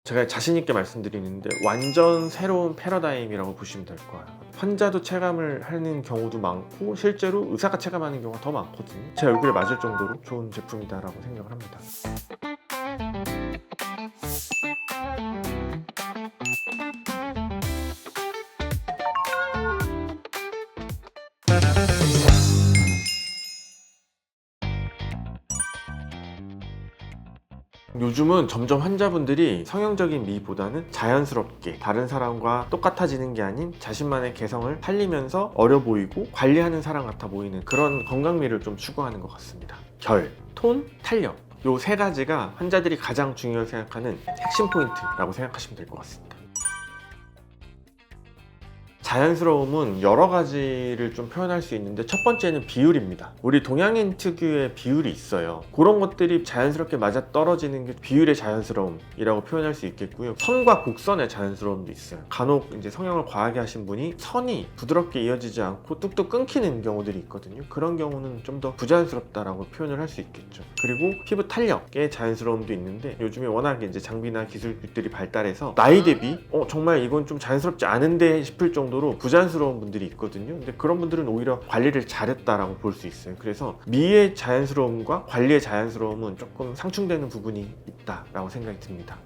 제가 자신있게 말씀드리는데 완전 새로운 패러다임이라고 보시면 될 거예요. 환자도 체감을 하는 경우도 많고 실제로 의사가 체감하는 경우가 더 많거든요. 제 얼굴에 맞을 정도로 좋은 제품이다라고 생각을 합니다. 요즘은 점점 환자분들이 성형적인 미보다는 자연스럽게 다른 사람과 똑같아지는 게 아닌 자신만의 개성을 살리면서 어려 보이고 관리하는 사람 같아 보이는 그런 건강미를 좀 추구하는 것 같습니다. 결, 톤, 탄력 요 세 가지가 환자들이 가장 중요하게 생각하는 핵심 포인트라고 생각하시면 될 것 같습니다. 자연스러움은 여러 가지를 좀 표현할 수 있는데 첫 번째는 비율입니다. 우리 동양인 특유의 비율이 있어요. 그런 것들이 자연스럽게 맞아 떨어지는 게 비율의 자연스러움이라고 표현할 수 있겠고요. 선과 곡선의 자연스러움도 있어요. 간혹 이제 성형을 과하게 하신 분이 선이 부드럽게 이어지지 않고 뚝뚝 끊기는 경우들이 있거든요. 그런 경우는 좀 더 부자연스럽다라고 표현을 할 수 있겠죠. 그리고 피부 탄력의 자연스러움도 있는데 요즘에 워낙에 이제 장비나 기술들이 발달해서 나이 대비 정말 이건 좀 자연스럽지 않은데 싶을 정도로 부자연스러운 분들이 있거든요. 근데 그런 분들은 오히려 관리를 잘했다라고 볼 수 있어요. 그래서 미의 자연스러움과 관리의 자연스러움은 조금 상충되는 부분이 있다라고 생각이 듭니다.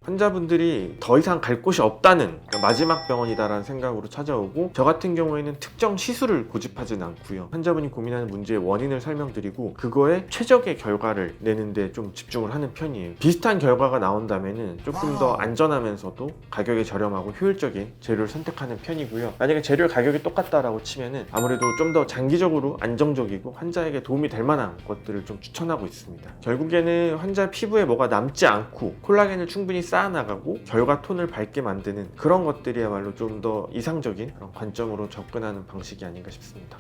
환자분들이 더 이상 갈 곳이 없다는 마지막 병원이다라는 생각으로 찾아오고 저 같은 경우에는 특정 시술을 고집하진 않고요. 환자분이 고민하는 문제의 원인을 설명드리고 그거에 최적의 결과를 내는데 좀 집중을 하는 편이에요. 비슷한 결과가 나온다면 조금 더 안전하면서도 가격이 저렴하고 효율적인 재료를 선택하는 편이고요. 만약에 재료 가격이 똑같다라고 치면은 아무래도 좀 더 장기적으로 안정적이고 환자에게 도움이 될 만한 것들을 좀 추천하고 있습니다. 결국에는 환자 피부에 뭐가 남지 않고 콜라겐을 충분히 쌓아나가고 결과 톤을 밝게 만드는 그런 것들이야말로 좀 더 이상적인 그런 관점으로 접근하는 방식이 아닌가 싶습니다.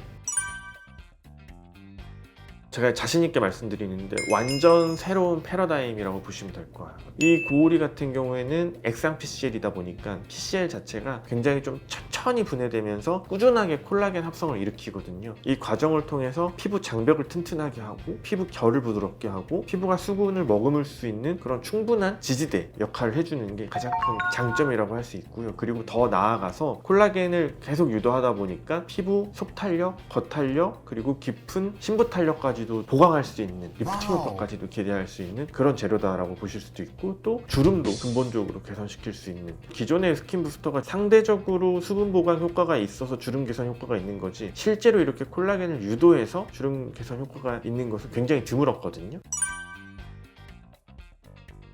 제가 자신있게 말씀드리는데 완전 새로운 패러다임이라고 보시면 될 거예요. 이 고오리 같은 경우에는 액상 PCL이다 보니까 PCL 자체가 굉장히 좀 천천히 분해되면서 꾸준하게 콜라겐 합성을 일으키거든요. 이 과정을 통해서 피부 장벽을 튼튼하게 하고 피부 결을 부드럽게 하고 피부가 수분을 머금을 수 있는 그런 충분한 지지대 역할을 해주는 게 가장 큰 장점이라고 할 수 있고요. 그리고 더 나아가서 콜라겐을 계속 유도하다 보니까 피부 속탄력, 겉탄력, 그리고 깊은 신부탄력까지도 보강할 수 있는 리프팅 효과까지도 기대할 수 있는 그런 재료다라고 보실 수도 있고 또 주름도 근본적으로 개선시킬 수 있는 기존의 스킨 부스터가 상대적으로 수분 보강 효과가 있어서 주름 개선 효과가 있는 거지 실제로 이렇게 콜라겐을 유도해서 주름 개선 효과가 있는 것은 굉장히 드물었거든요.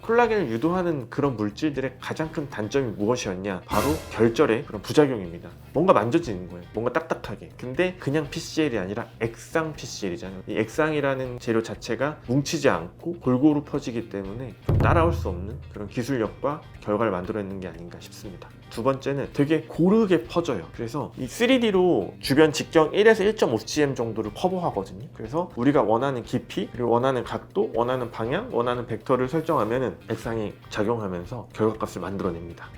콜라겐을 유도하는 그런 물질들의 가장 큰 단점이 무엇이었냐? 바로 결절의 그런 부작용입니다. 뭔가 만져지는 거예요. 뭔가 딱딱하게. 근데 그냥 PCL이 아니라 액상 PCL이잖아요. 이 액상이라는 재료 자체가 뭉치지 않고 골고루 퍼지기 때문에 좀 따라올 수 없는 그런 기술력과 결과를 만들어내는 게 아닌가 싶습니다. 두 번째는 되게 고르게 퍼져요. 그래서 이 3D로 주변 직경 1에서 1.5cm 정도를 커버하거든요. 그래서 우리가 원하는 깊이, 그리고 원하는 각도, 원하는 방향, 원하는 벡터를 설정하면은 액상이 작용하면서 결과값을 만들어냅니다.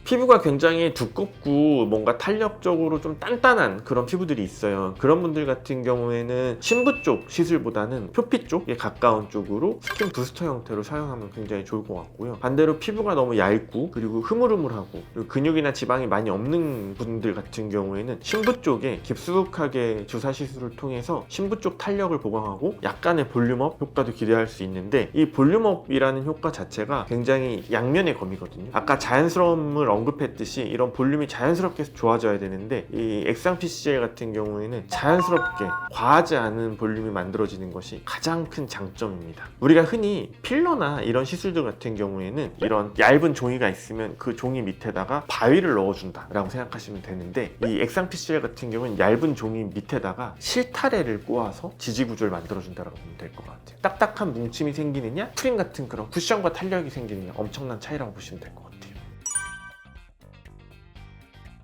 피부가 굉장히 두껍고 뭔가 탄력적으로 좀 단단한 그런 피부들이 있어요. 그런 분들 같은 경우에는 심부 쪽 시술보다는 표피 쪽에 가까운 쪽으로 스킨 부스터 형태로 사용하면 굉장히 좋을 것 같고요. 반대로 피부가 너무 얇고 그리고 흐물흐물하고 그리고 근육이나 지방이 많이 없는 분들 같은 경우에는 심부 쪽에 깊숙하게 주사 시술을 통해서 심부 쪽 탄력을 보강하고 약간의 볼륨업 효과도 기대할 수 있는데 이 볼륨업이라는 효과 자체가 굉장히 양면의 검이거든요. 아까 자연스러움을 언급했듯이 이런 볼륨이 자연스럽게 좋아져야 되는데 이 액상 PCL 같은 경우에는 자연스럽게 과하지 않은 볼륨이 만들어지는 것이 가장 큰 장점입니다. 우리가 흔히 필러나 이런 시술들 같은 경우에는 이런 얇은 종이가 있으면 그 종이 밑에다가 바위를 넣어준다 라고 생각하시면 되는데 이 액상 PCL 같은 경우는 얇은 종이 밑에다가 실타래를 꼬아서 지지구조를 만들어준다고 보면 될 것 같아요. 딱딱한 뭉침이 생기느냐 프림 같은 그런 쿠션과 탄력이 생기느냐 엄청난 차이라고 보시면 될 것 같아요.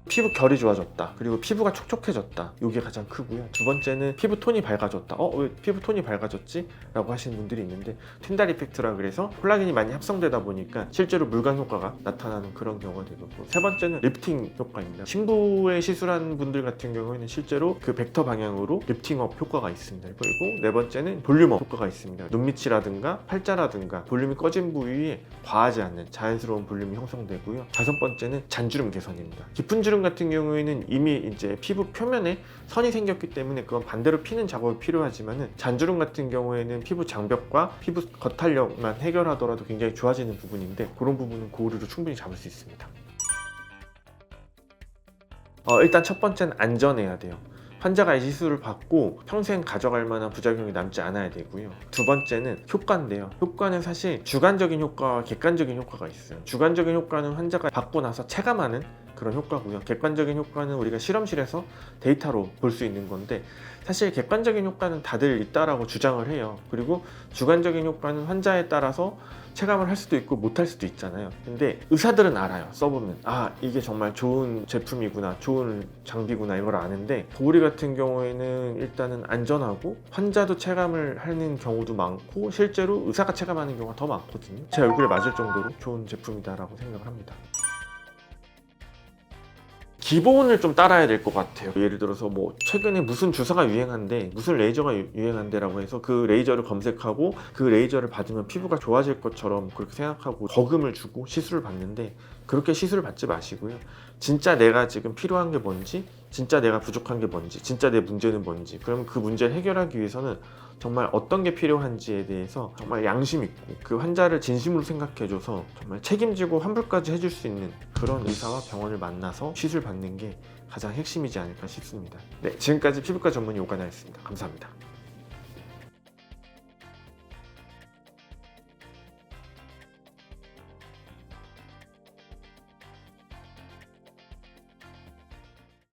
피부 결이 좋아졌다, 그리고 피부가 촉촉해졌다, 이게 가장 크고요. 두 번째는 피부 톤이 밝아졌다. 왜 피부 톤이 밝아졌지? 라고 하시는 분들이 있는데, 틴달 이펙트라 그래서 콜라겐이 많이 합성되다 보니까 실제로 물광 효과가 나타나는 그런 경우가 되고, 세 번째는 리프팅 효과입니다. 심부에 시술한 분들 같은 경우에는 실제로 그 벡터 방향으로 리프팅업 효과가 있습니다. 그리고 네 번째는 볼륨업 효과가 있습니다. 눈밑이라든가 팔자라든가 볼륨이 꺼진 부위에 과하지 않는 자연스러운 볼륨이 형성되고요. 다섯 번째는 잔주름 개선입니다. 깊은 주름 같은 경우에는 이미 이제 피부 표면에 선이 생겼기 때문에 그건 반대로 피는 작업이 필요하지만은, 잔주름 같은 경우에는 피부 장벽과 피부 겉탄력만 해결하더라도 굉장히 좋아지는 부분인데, 그런 부분은 고르로 충분히 잡을 수 있습니다. 일단 첫 번째는 안전해야 돼요. 환자가 이 시술을 받고 평생 가져갈 만한 부작용이 남지 않아야 되고요. 두 번째는 효과인데요. 효과는 사실 주관적인 효과와 객관적인 효과가 있어요. 주관적인 효과는 환자가 받고 나서 체감하는 그런 효과고요. 객관적인 효과는 우리가 실험실에서 데이터로 볼 수 있는 건데, 사실 객관적인 효과는 다들 있다라고 주장을 해요. 그리고 주관적인 효과는 환자에 따라서 체감을 할 수도 있고 못할 수도 있잖아요. 근데 의사들은 알아요. 써보면 이게 정말 좋은 제품이구나, 좋은 장비구나, 이걸 아는데, 보리 같은 경우에는 일단은 안전하고 환자도 체감을 하는 경우도 많고, 실제로 의사가 체감하는 경우가 더 많거든요. 제 얼굴에 맞을 정도로 좋은 제품이다라고 생각을 합니다. 기본을 좀 따라야 될 것 같아요. 예를 들어서 뭐 최근에 무슨 주사가 유행한데, 무슨 레이저가 유행한데라고 해서 그 레이저를 검색하고 그 레이저를 받으면 피부가 좋아질 것처럼 그렇게 생각하고 거금을 주고 시술을 받는데, 그렇게 시술을 받지 마시고요. 진짜 내가 지금 필요한 게 뭔지, 진짜 내가 부족한 게 뭔지, 진짜 내 문제는 뭔지, 그럼 그 문제를 해결하기 위해서는 정말 어떤 게 필요한지에 대해서 정말 양심 있고 그 환자를 진심으로 생각해줘서 정말 책임지고 환불까지 해줄 수 있는 그런 의사와 병원을 만나서 시술 받는 게 가장 핵심이지 않을까 싶습니다. 네, 지금까지 피부과 전문의 오가나였습니다. 감사합니다.